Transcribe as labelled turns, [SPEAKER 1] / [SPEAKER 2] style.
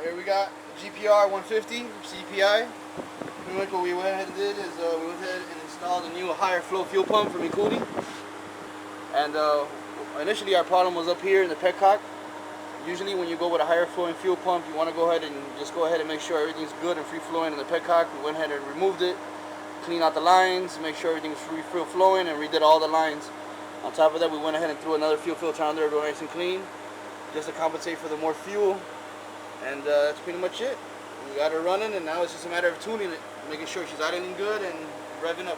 [SPEAKER 1] Here we got GPR 150 CPI. Pretty much what we went ahead and did is we went ahead and installed a new higher flow fuel pump for Mikuni. And initially our problem was up here in the petcock. Usually when you go with a higher flowing fuel pump, you want to go ahead and make sure everything's good and free flowing in the petcock. We went ahead and removed it, cleaned out the lines, make sure everything's free flowing, and redid all the lines. On top of that, we went ahead and threw another fuel filter on there, nice and clean, just to compensate for the more fuel. And that's pretty much it. We got her running, and now it's just a matter of tuning it, making sure she's idling good and revving up.